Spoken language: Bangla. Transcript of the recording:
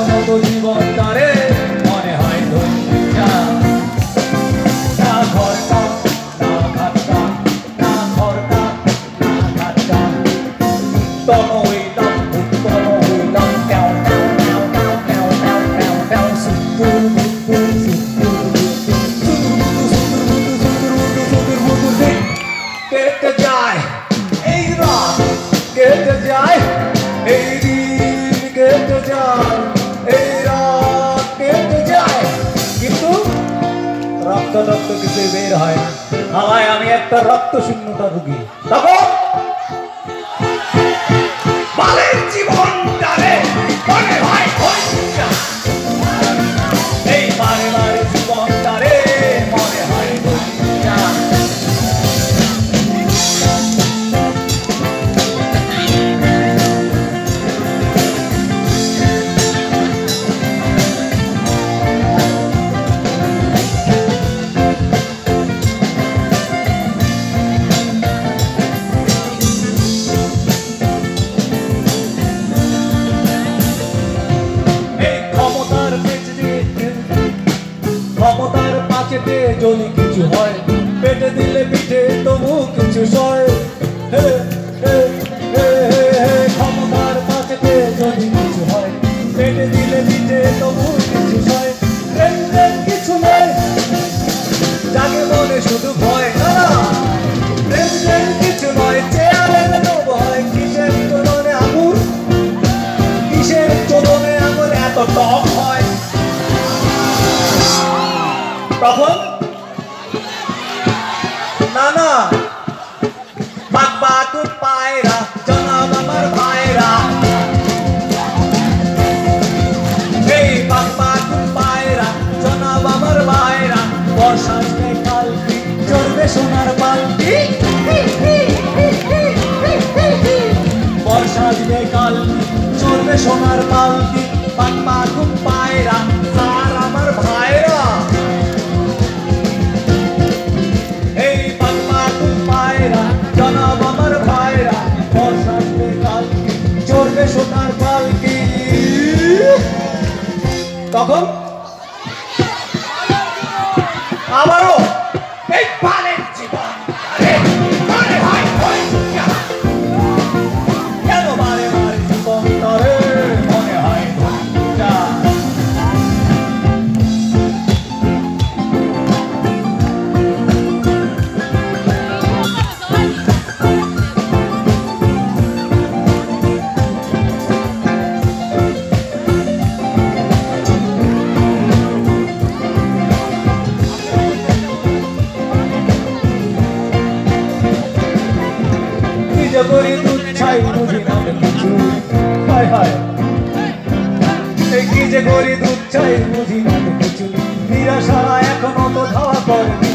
এখনো তো জীবনটারে মনে হয় ধন্যা। না ঘরটা না ঘাটটা, না ঘরটা না ঘাটটা, তন হইলাম উত্তন হইলাম প্যাও প্যাও প্যাও প্যাও প্যাও প্যাও প্যাও প্যাও সুন্দর বুদ্বুদ সুন্দর কেটে যায় এই রাত, কেটে যায় এই দিন, কেটে যায় এই রাত, কেটে যায়, কিন্তু রক্ত রক্ত কিছু বের হয় না। হাওয়ায় আমি একটা রক্ত শূন্যতা রুগী। তখন বালের জীবনটারে মনে হয় ধন্যা। এই বারে বারে জীবনটারে মনে হয় ধন্যা। ক্ষমতার পাচেতে যদি কিছু হয়, পেটে দিলে পিঠে তবু কিছু সয়। হে হে হে হে, ক্ষমতার পাচেতে যদি কিছু হয়, পেটে দিলে পিঠে তবু কিছু সয়। ট্রেন ট্রেন কিছু নয়, জাগে মনে শুধু ভয়। না ট্রেন ট্রেন কিছু নয়, চেয়ারের লোভ হয়। কিসের চোদনে আঙুর, কিসের চোদনে আঙুর এত টক হয়। তখন না না বাগবাটুর পায়রা, জনাব আমার ভাইরা, এই বাগবাটুর পায়রা, জনাব আমার ভাইরা, বর্ষা আসবে কালকে চড়বে সোনার পালকি। বর্ষা আসবে কালকে চড়বে সোনার পালকি। বাগবাটুর পায়রা আর আমার ভাইরা, জনাব আমার ভাইরা, বর্ষা আসবে কালকে চড়বে সোনার পালকি। তখন আবারও এই বালের জীবন মনে হয় ধন্যা। কেন বারে বারে জীবন তরে মনে হয় ধন্যা। করি দুধ ছাই বুঝি না কিছু, হায় হায় এই কি যে করি দুধ ছাই বুঝি না কিছু। নিরাশা এখনো তো ধাওয়া করে।